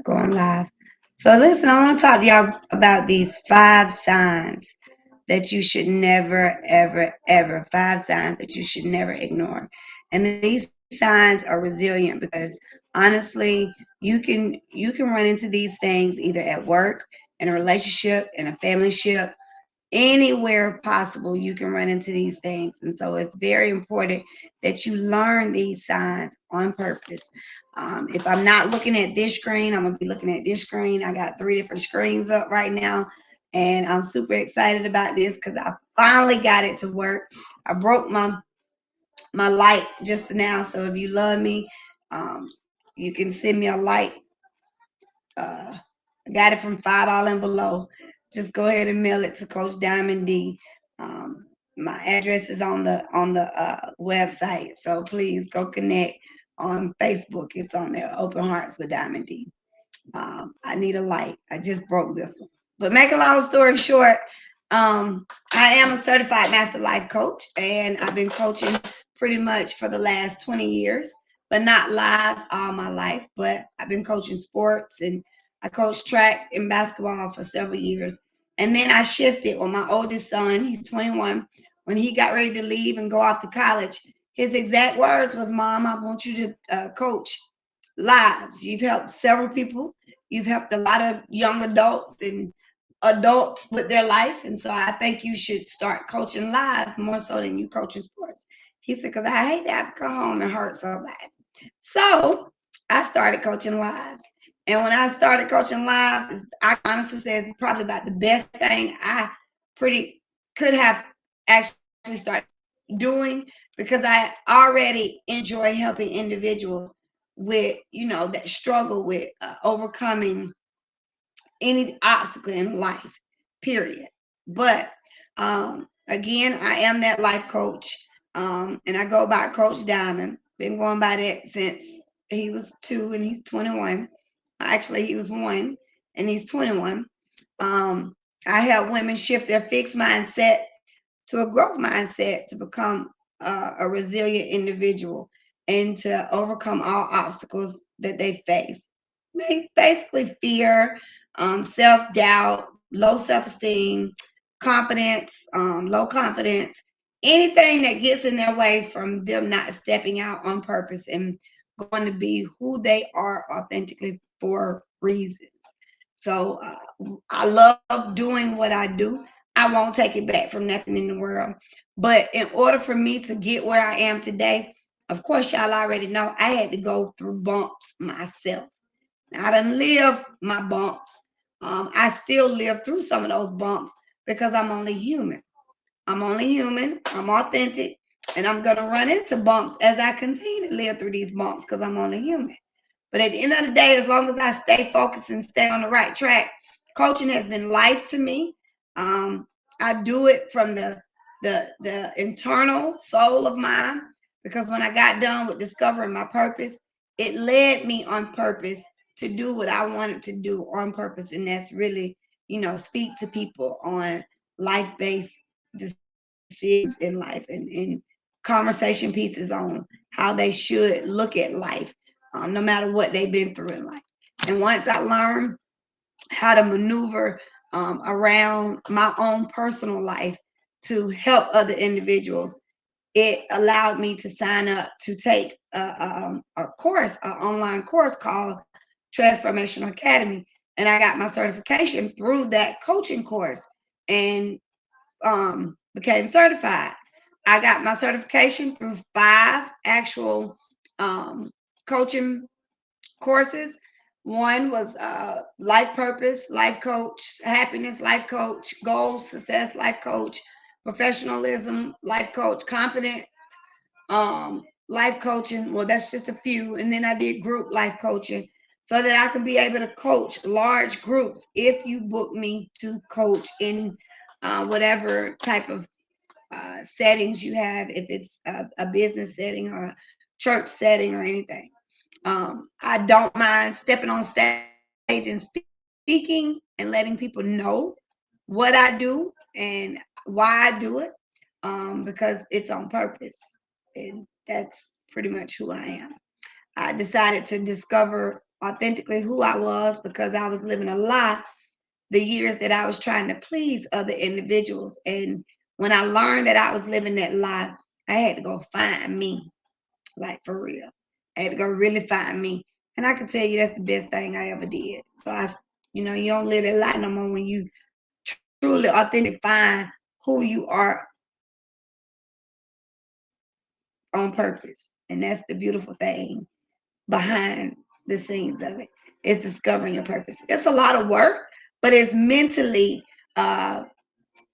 going live. So listen, I want to talk to y'all about these 5 signs that you should never, ever, ever, 5 signs that you should never ignore. And these signs are resilient because honestly, you can run into these things either at work, in a relationship, in a family ship, anywhere possible you can run into these things, and so it's very important that you learn these signs on purpose. If I'm not looking at this screen, I'm gonna be looking at this screen. I got 3 different screens up right now, and I'm super excited about this because I finally got it to work. I broke my light just now, so if you love me, um, you can send me a light. I got it from $5 and below. Just go ahead and mail it to Coach Diamond D. My address is on the website, so please go connect on Facebook. It's on there. Open Hearts with Diamond D. I need a light. I just broke this one. But make a long story short, I am a certified master life coach, and I've been coaching pretty much for the last 20 years, but not lives all my life. But I've been coaching sports, and I coached track and basketball for several years. And then I shifted when my oldest son, he's 21, when he got ready to leave and go off to college, his exact words was, "Mom, I want you to coach lives. You've helped several people. You've helped a lot of young adults and adults with their life. And so I think you should start coaching lives more so than you coaching sports." He said, "Because I hate to have to go home and hurt somebody." So I started coaching lives. And when I started coaching lives, I honestly say it's probably about the best thing I pretty could have actually started doing, because I already enjoy helping individuals with, that struggle with overcoming any obstacle in life, period. But again, I am that life coach, and I go by Coach Diamond. Been going by that since he was 2 and he's 21. Actually, he was 1 and he's 21. Um, I help women shift their fixed mindset to a growth mindset to become a resilient individual and to overcome all obstacles that they face. Basically, fear, self doubt, low self esteem, confidence, low confidence, anything that gets in their way from them not stepping out on purpose and going to be who they are authentically for reasons. So I love doing what I do. I won't take it back from nothing in the world. But in order for me to get where I am today, of course, y'all already know I had to go through bumps myself. I done lived my bumps. I still live through some of those bumps because I'm only human. I'm only human. I'm authentic. And I'm going to run into bumps as I continue to live through these bumps because I'm only human. But at the end of the day, as long as I stay focused and stay on the right track, coaching has been life to me. Um, I do it from the internal soul of mine, because when I got done with discovering my purpose, it led me on purpose to do what I wanted to do on purpose, and that's really, speak to people on life-based decisions in life, and conversation pieces on how they should look at life, no matter what they've been through in life. And once I learned how to maneuver around my own personal life to help other individuals, it allowed me to sign up to take a course, an online course called Transformational Academy. And I got my certification through that coaching course and became certified. I got my certification through 5 actual um, coaching courses. One was life purpose, life coach, happiness, life coach, goals, success, life coach, professionalism, life coach, confident, life coaching. Well, that's just a few. And then I did group life coaching so that I could be able to coach large groups if you book me to coach in whatever type of settings you have, if it's a business setting or a church setting or anything. I don't mind stepping on stage and speaking and letting people know what I do and why I do it, because it's on purpose. And that's pretty much who I am. I decided to discover authentically who I was because I was living a lie the years that I was trying to please other individuals. And when I learned that I was living that lie, I had to go find me, like for real. I had to go really find me. And I can tell you that's the best thing I ever did. So you don't live that lie no more when you truly authentically find who you are on purpose. And that's the beautiful thing behind the scenes of it. It's discovering your purpose. It's a lot of work, but it's mentally uh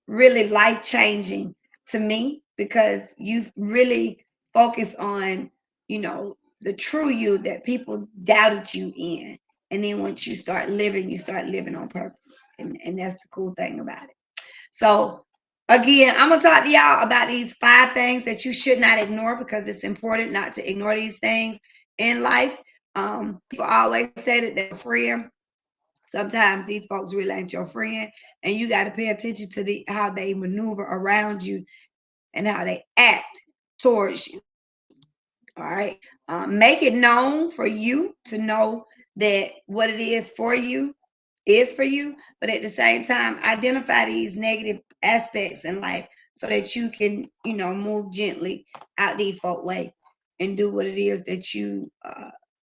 really life changing to me because you've really focused on, the true you that people doubted you in. And then once you start living on purpose. And that's the cool thing about it. So, again, I'm going to talk to y'all about these 5 things that you should not ignore because it's important not to ignore these things in life. People always say that they're a friend. Sometimes these folks really ain't your friend, and you got to pay attention to how they maneuver around you and how they act towards you. All right. Make it known for you to know that what it is for you, but at the same time, identify these negative aspects in life so that you can, move gently out the folk way and do what it is that you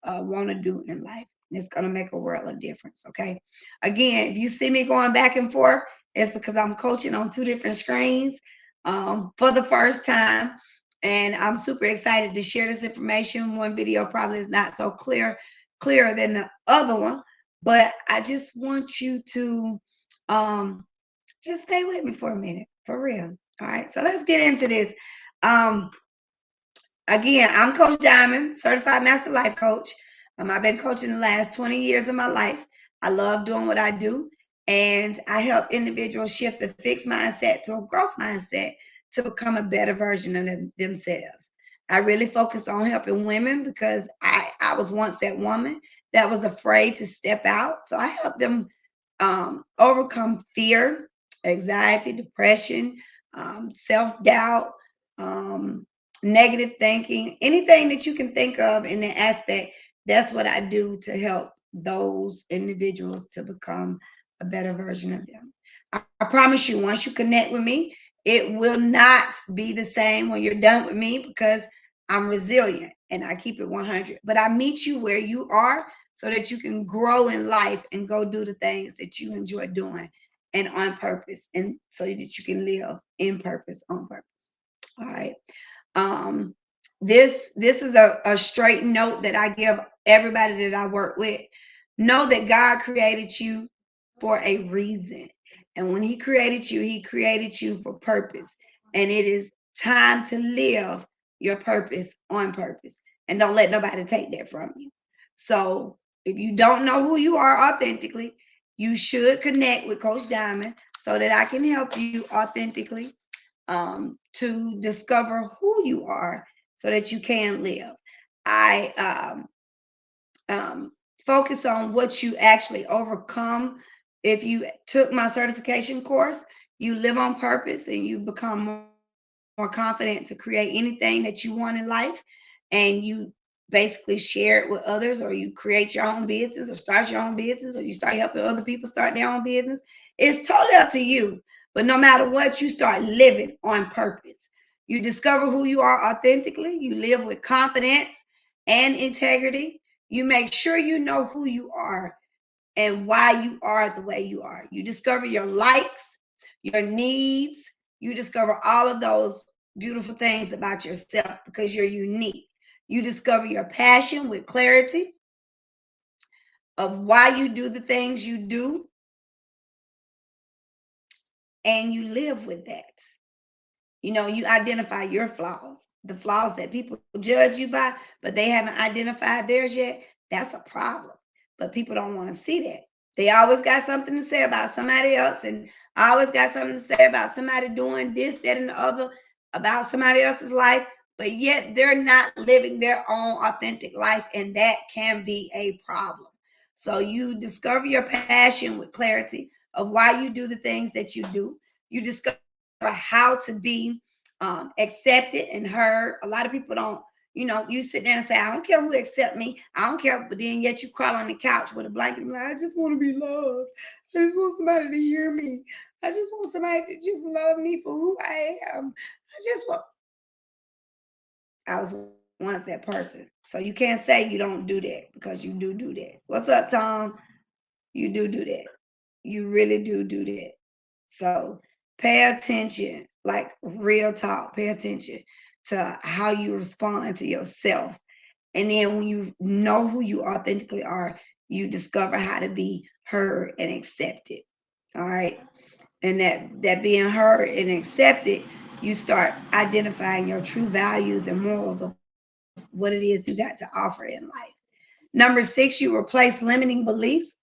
want to do in life. And it's going to make a world of difference. Okay. Again, if you see me going back and forth, it's because I'm coaching on 2 different screens for the first time. And I'm super excited to share this information. One video probably is not so clearer than the other one, but I just want you to just stay with me for a minute, for real. All right, so let's get into this. Um, Again, I'm Coach Diamond, certified master life coach. I've been coaching the last 20 years of my life. I love doing what I do, and I help individuals shift the fixed mindset to a growth mindset to become a better version of themselves. I really focus on helping women because I was once that woman that was afraid to step out. So I help them overcome fear, anxiety, depression, self doubt, um, negative thinking, anything that you can think of in that aspect. That's what I do to help those individuals to become a better version of them. I promise you, once you connect with me, it will not be the same when you're done with me because I'm resilient and I keep it 100. But I meet you where you are so that you can grow in life and go do the things that you enjoy doing and on purpose, and so that you can live in purpose, on purpose. All right. Um, this is a straight note that I give everybody that I work with. Know that God created you for a reason. And when he created you for purpose. And it is time to live your purpose on purpose. And don't let nobody take that from you. So if you don't know who you are authentically, you should connect with Coach Diamond so that I can help you authentically to discover who you are so that you can live. I focus on what you actually overcome. If you took my certification course, you live on purpose and you become more confident to create anything that you want in life. And you basically share it with others, or you create your own business, or start your own business, or you start helping other people start their own business. It's totally up to you. But no matter what, you start living on purpose. You discover who you are authentically. You live with confidence and integrity. You make sure you know who you are and why you are the way you are. You discover your likes, your needs. You discover all of those beautiful things about yourself because you're unique. You discover your passion with clarity of why you do the things you do, and you live with that. You identify your flaws, the flaws that people judge you by, but they haven't identified theirs yet. That's a problem. But people don't want to see that. They always got something to say about somebody else, and always got something to say about somebody doing this, that, and the other about somebody else's life, but yet they're not living their own authentic life, and that can be a problem. So you discover your passion with clarity of why you do the things that you do. You discover how to be accepted and heard. A lot of people don't, You sit there and say, I don't care who accept me. I don't care. But then yet you crawl on the couch with a blanket and like, I just want to be loved. I just want somebody to hear me. I just want somebody to just love me for who I am. I was once that person. So you can't say you don't do that because you do that. What's up, Tom? You do that. You really do that. So pay attention, like real talk, pay attention to how you respond to yourself. And then when you know who you authentically are, you discover how to be heard and accepted. All right. And that being heard and accepted, you start identifying your true values and morals of what it is you got to offer in life. Number 6, you replace limiting beliefs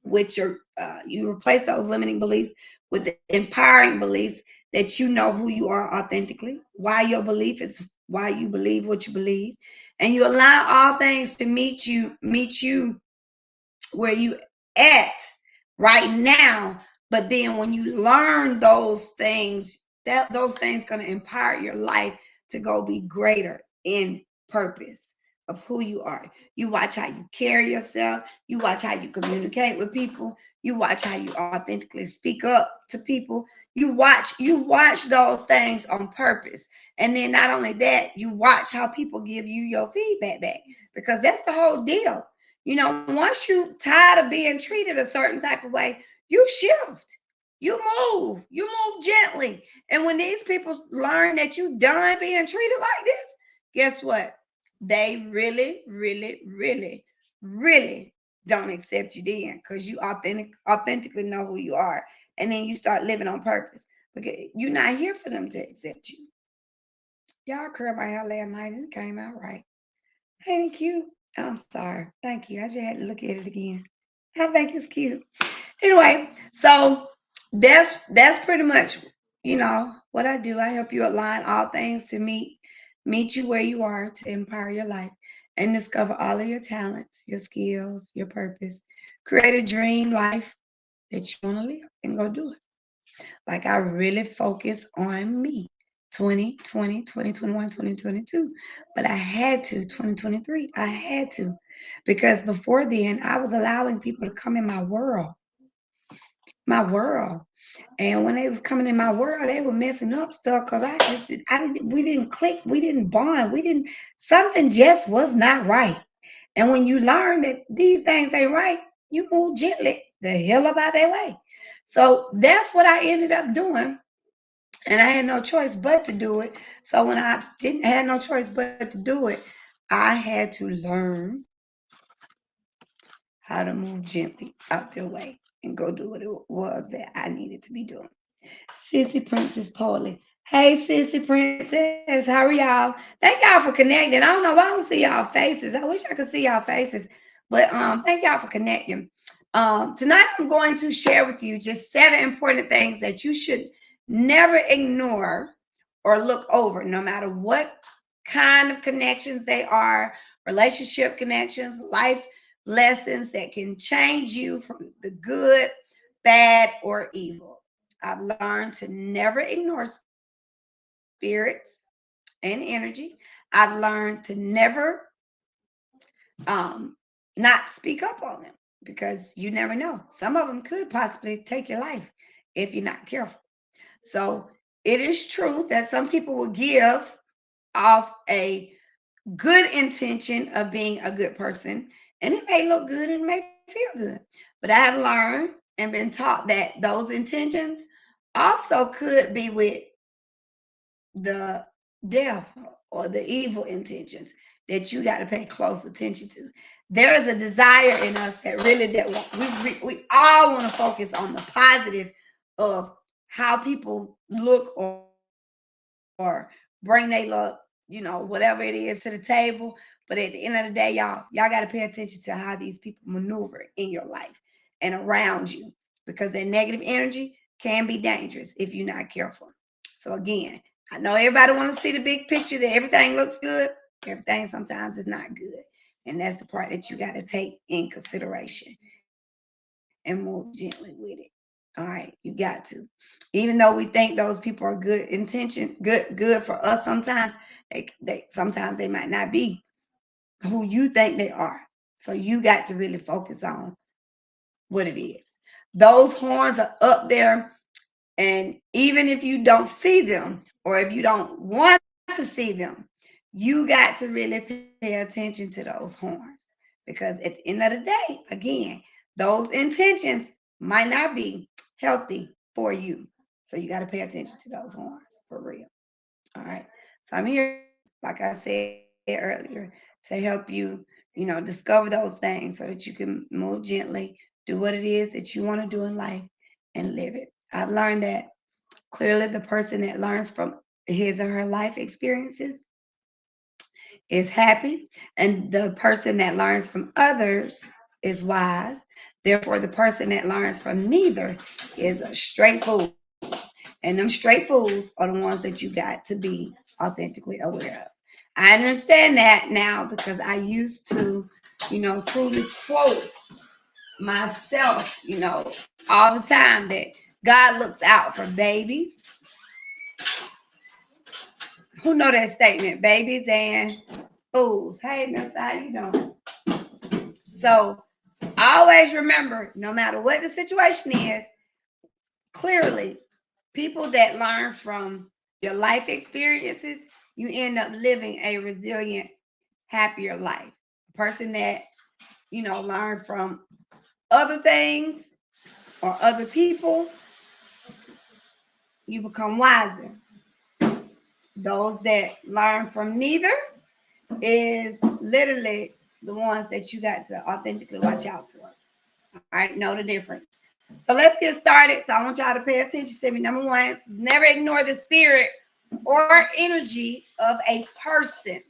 with you replace those limiting beliefs with the empowering beliefs that you know who you are authentically, why your belief is why you believe what you believe, and you allow all things to meet you where you at right now. But then when you learn those things, those things going to empower your life to go be greater in purpose of who you are. You watch how you carry yourself, you watch how you communicate with people, you watch how you authentically speak up to people. You watch those things on purpose. And then not only that, you watch how people give you your feedback back, because that's the whole deal. Once you tired of being treated a certain type of way, you shift, you move gently. And when these people learn that you done being treated like this, guess what? They really, really, really, really don't accept you then, because you authentically know who you are. And then you start living on purpose. Because you're not here for them to accept you. Y'all curled my hair last night and it came out right. Ain't it cute? I'm sorry. Thank you. I just had to look at it again. I think it's cute. Anyway, so that's pretty much what I do. I help you align all things to meet you where you are to empower your life and discover all of your talents, your skills, your purpose. Create a dream life that you want to live and go do it. Like I really focus on me. 2020, 2021, 2022. But I had to, 2023, I had to. Because before then, I was allowing people to come in my world. My world. And when they was coming in my world, they were messing up stuff because we didn't click, we didn't bond, something just was not right. And when you learn that these things ain't right, you move gently the hell about their way. So that's what I ended up doing. And I had no choice but to do it. So when I didn't had no choice but to do it, I had to learn how to move gently out their way and go do what it was that I needed to be doing. Sissy Princess Polly. Hey, Sissy Princess, how are y'all? Thank y'all for connecting. I don't know why I don't see y'all faces. I wish I could see y'all faces, but thank y'all for connecting. Tonight I'm going to share with you just 7 important things that you should never ignore or look over, no matter what kind of connections they are, relationship connections, life lessons that can change you from the good, bad, or evil. I've learned to never ignore spirits and energy. I've learned to never not speak up on them, because you never know. Some of them could possibly take your life if you're not careful. So it is true that some people will give off a good intention of being a good person, and it may look good and it may feel good. But I have learned and been taught that those intentions also could be with the devil or the evil intentions that you got to pay close attention to. There is a desire in us that really that we all want to focus on the positive of how people look or bring their look, whatever it is to the table. But at the end of the day, y'all got to pay attention to how these people maneuver in your life and around you, because that negative energy can be dangerous if you're not careful. So again, I know everybody want to see the big picture that everything looks good. Everything sometimes is not good. And that's the part that you got to take in consideration and move gently with it. All right, you got to. Even though we think those people are good intention, good for us sometimes, They sometimes they might not be who you think they are. So you got to really focus on what it is. Those horns are up there, and even if you don't see them or if you don't want to see them, you got to really pay attention to those horns, because at the end of the day, again, those intentions might not be healthy for you. So you got to pay attention to those horns for real. All right. So I'm here, like I said earlier, to help you, discover those things so that you can move gently, do what it is that you want to do in life and live it. I've learned that clearly the person that learns from his or her life experiences is happy, and the person that learns from others is wise. Therefore, the person that learns from neither is a straight fool. And them straight fools are the ones that you got to be authentically aware of. I understand that now because I used to, truly quote myself, all the time that God looks out for babies. Who know that statement? Babies and fools. Hey, mister, how you doing? So always remember, no matter what the situation is, clearly, people that learn from your life experiences, you end up living a resilient, happier life. A person that, learn from other things or other people, you become wiser. Those that learn from neither is literally the ones that you got to authentically watch out for. All right, know the difference. So let's get started. So I want y'all to pay attention to me. Number one, never ignore the spirit or energy of a person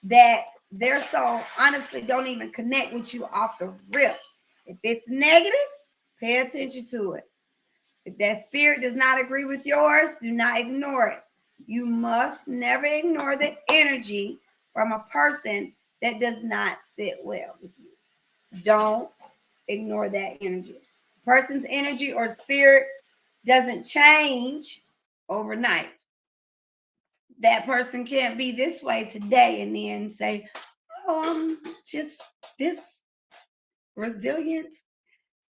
that their soul honestly don't even connect with you off the rip. If it's negative, pay attention to it. If that spirit does not agree with yours, do not ignore it. You must never ignore the energy from a person that does not sit well with you. Don't ignore that energy. Person's energy or spirit doesn't change overnight. That person can't be this way today and then say, oh, I'm just this resilient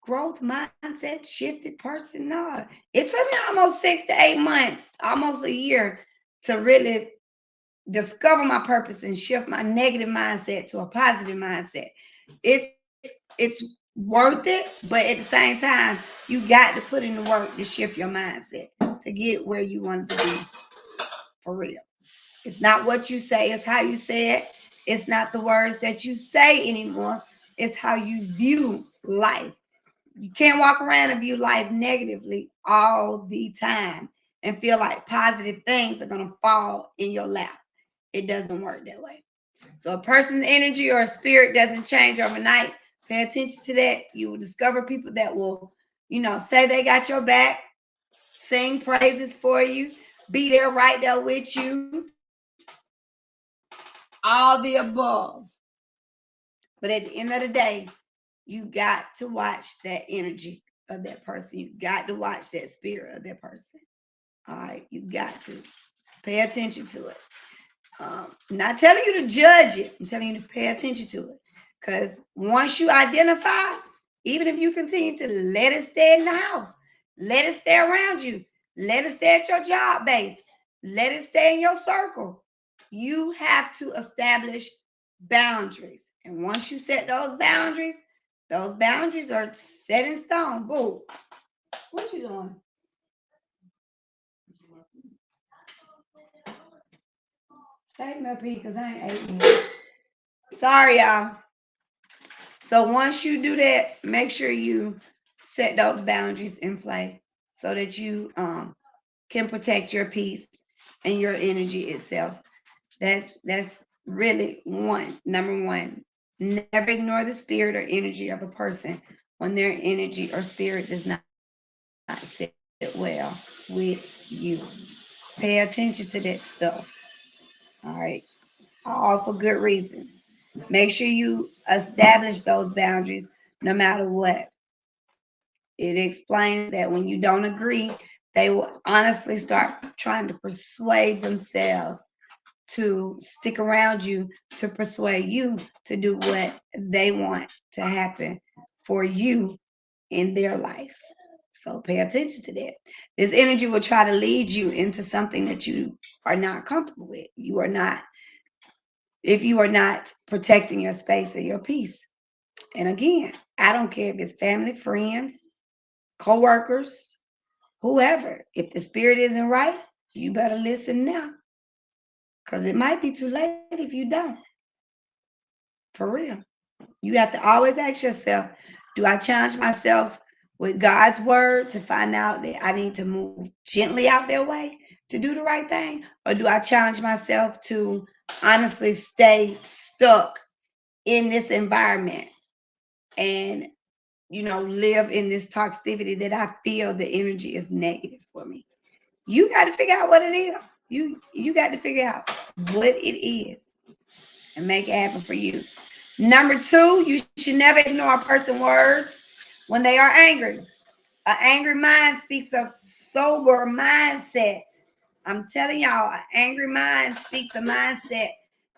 growth mindset shifted person. No, it took me almost 6 to 8 months, almost a year, to really discover my purpose and shift my negative mindset to a positive mindset. It's worth it, but at the same time, you got to put in the work to shift your mindset to get where you want to be for real. It's not what you say, it's how you say it. It's not the words that you say anymore, it's how you view life. You can't walk around and view life negatively all the time and feel like positive things are going to fall in your lap. It doesn't work that way. So a person's energy or spirit doesn't change overnight. Pay attention to that. You will discover people that will, say they got your back, sing praises for you, be there right there with you. All the above. But at the end of the day, you got to watch that energy of that person. You got to watch that spirit of that person. All right, you got to pay attention to it. Not telling you to judge it. I'm telling you to pay attention to it. Because once you identify, even if you continue to let it stay in the house, let it stay around you, let it stay at your job base, let it stay in your circle, you have to establish boundaries. And once you set those boundaries are set in stone. Boo. What you doing? Save me a pee because I ain't ate yet. Sorry, y'all. So once you do that, make sure you set those boundaries in play so that you can protect your peace and your energy itself. That's really number one. Never ignore the spirit or energy of a person when their energy or spirit does not sit well with you. Pay attention to that stuff. All right. All for good reasons. Make sure you establish those boundaries no matter what. It explains that when you don't agree, they will honestly start trying to persuade themselves to stick around you to persuade you to do what they want to happen for you in their life. So pay attention to that. This energy will try to lead you into something that you are not comfortable with. You are not, if you are not protecting your space or your peace. And again, I don't care if it's family, friends, co-workers, whoever. If the spirit isn't right, you better listen now. Because it might be too late if you don't. For real. You have to always ask yourself, do I challenge myself with God's word to find out that I need to move gently out their way to do the right thing? Or do I challenge myself to honestly stay stuck in this environment and, live in this toxicity that I feel the energy is negative for me? You got to figure out what it is. You got to figure out what it is and make it happen for you. Number two, you should never ignore a person's words when they are angry. An angry mind speaks of sober mindset. I'm telling y'all, an angry mind speaks a mindset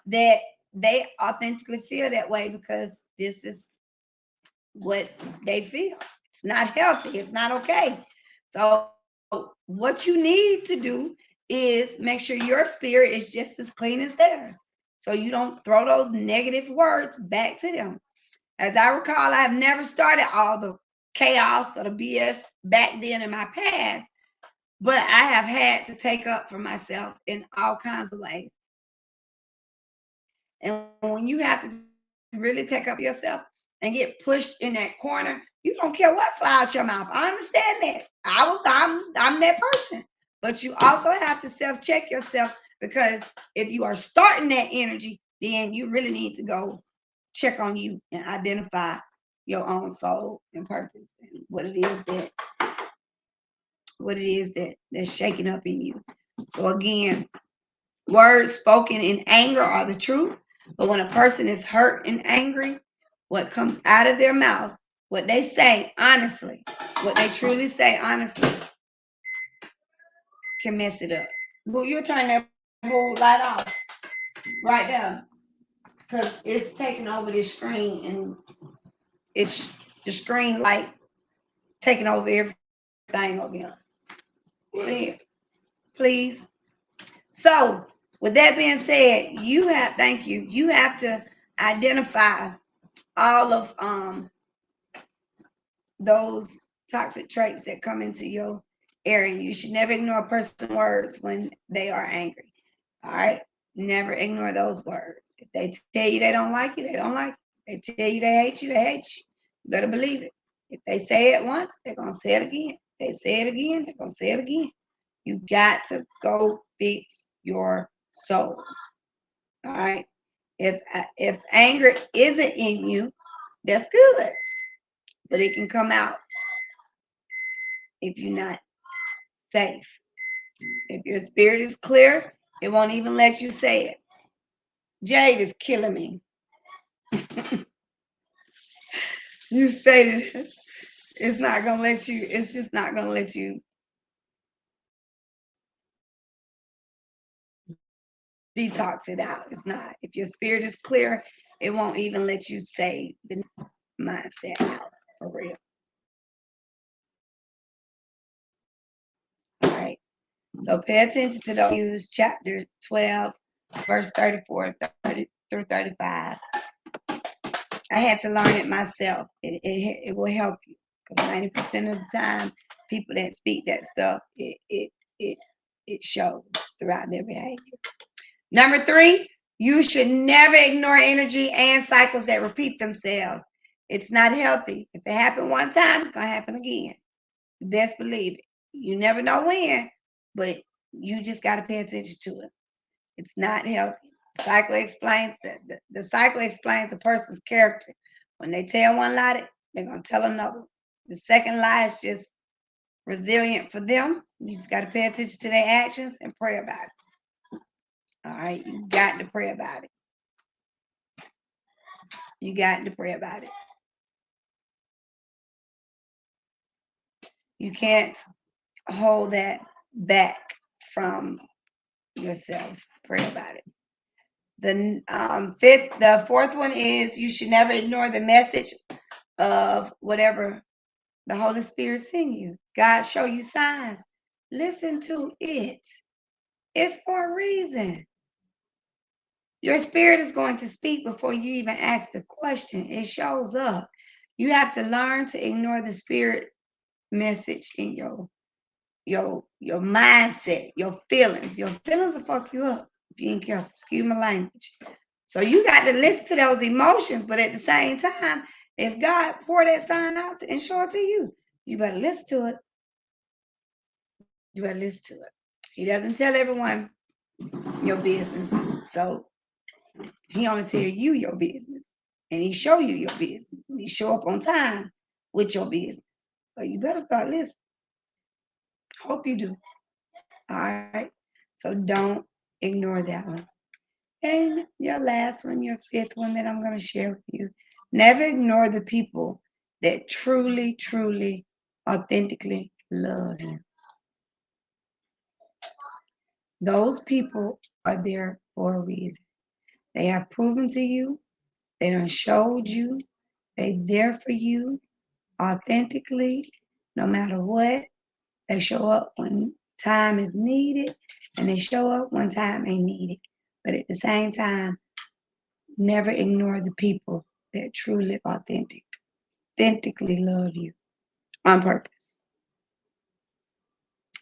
that they authentically feel that way because this is what they feel. It's not healthy. It's not okay. So what you need to do is make sure your spirit is just as clean as theirs. So you don't throw those negative words back to them. As I recall, I have never started all the chaos or the BS back then in my past, but I have had to take up for myself in all kinds of ways. And when you have to really take up yourself and get pushed in that corner, you don't care what fly out your mouth. I understand that. I'm that person. But you also have to self-check yourself, because if you are starting that energy, then you really need to go check on you and identify your own soul and purpose and what it is that's shaking up in you. So again, words spoken in anger are the truth, but when a person is hurt and angry, what comes out of their mouth, what they say honestly, what they truly say honestly, can mess it up. Boo, you turn that blue light off right there, because it's taking over this screen, and it's the screen light taking over everything over here. See, please. So, with that being said, thank you. You have to identify all of those toxic traits that come into your area. You should never ignore a person's words when they are angry. All right. Never ignore those words. If they tell you they don't like you, they don't like you. If they tell you they hate you, they hate you. You better believe it. If they say it once, they're gonna say it again. If they say it again, they're gonna say it again. You got to go fix your soul. All right. If anger isn't in you, that's good, but it can come out if you're not safe. If your spirit is clear, it won't even let you say it. Jade is killing me. You stated it's not gonna let you. It's just not gonna let you detox it out. It's not. If your spirit is clear, it won't even let you say the mindset out for real. All right. So pay attention to those. Use chapter 12, verse 34 through 35. I had to learn it myself. It will help you, because 90% of the time, people that speak that stuff, it shows throughout their behavior. Number three, you should never ignore energy and cycles that repeat themselves. It's not healthy. If it happened one time, it's gonna happen again. You best believe it. You never know when, but you just got to pay attention to it. It's not healthy. Cycle explains the cycle explains a person's character. When they tell one lie, they're gonna tell another. The second lie is just resilient for them. You just got to pay attention to their actions and pray about it. All right, you got to pray about it. You got to pray about it. You can't hold that back from yourself. Pray about it. The fourth one is you should never ignore the message of whatever the Holy Spirit send you. God show you signs. Listen to it. It's for a reason. Your spirit is going to speak before you even ask the question. It shows up. You have to learn to ignore the spirit message in your mindset, your feelings. Your feelings will fuck you up if you ain't careful. Excuse my language. So you got to listen to those emotions, but at the same time, if God pour that sign out and show it to you, you better listen to it. You better listen to it. He doesn't tell everyone your business. So he only tell you your business. And he show you your business. And he show up on time with your business. So you better start listening. Hope you do. All right. So don't ignore that one. And your last one, your fifth one that I'm going to share with you. Never ignore the people that truly, truly, authentically love you. Those people are there for a reason. They have proven to you, they done showed you, they there for you authentically, no matter what. They show up when time is needed, and they show up when time ain't needed. But at the same time, never ignore the people that truly authentically love you on purpose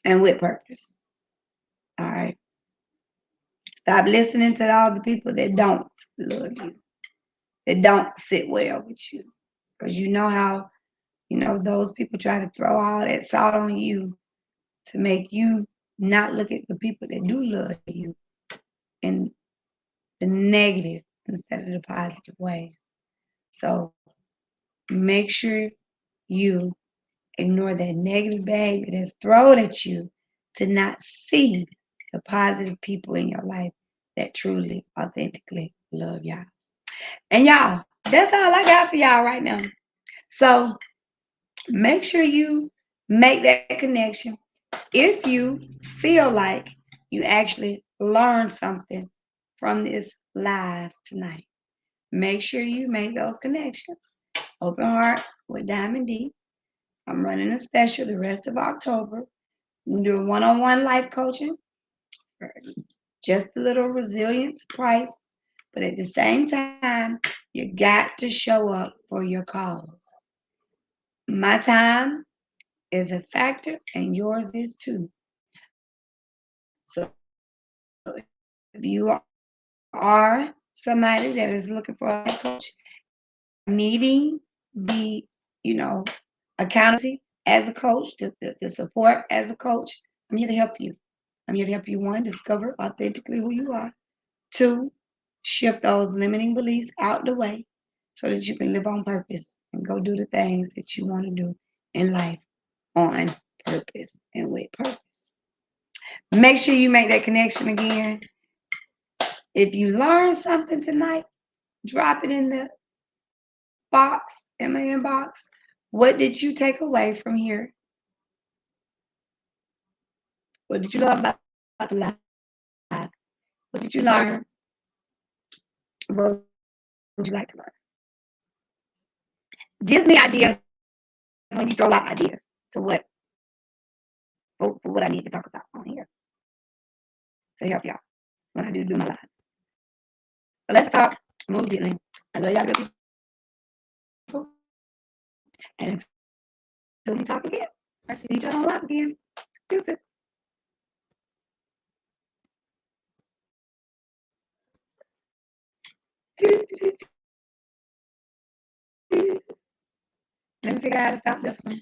and with purpose. All right. Stop listening to all the people that don't love you, that don't sit well with you. Because you know how, those people try to throw all that salt on you to make you not look at the people that do love you in the negative instead of the positive way. So make sure you ignore that negative behavior that's thrown at you to not see the positive people in your life that truly, authentically love y'all. And y'all, that's all I got for y'all right now. So make sure you make that connection. If you feel like you actually learned something from this live tonight, make sure you make those connections. Open Hearts with Diamond D. I'm running a special the rest of October. I'm doing one-on-one life coaching for just a little resilience price. But at the same time, you got to show up for your cause. My time is a factor, and yours is too. So if you are somebody that is looking for a life coach, needing the, accountability as a coach, the support as a coach, I'm here to help you. I'm here to help you, one, discover authentically who you are. Two, shift those limiting beliefs out the way so that you can live on purpose and go do the things that you want to do in life on purpose and with purpose. Make sure you make that connection again. If you learned something tonight, drop it in the box, in my inbox. What did you take away from here? What did you love about the live? What did you learn? What would you like to learn? Gives me ideas when you throw out ideas to what for what I need to talk about on here to help y'all when I do my lives. So let's talk. Move gently. I love y'all good people. And until we talk again, I see each other on live again. Deuces. Let me figure out how to stop this one.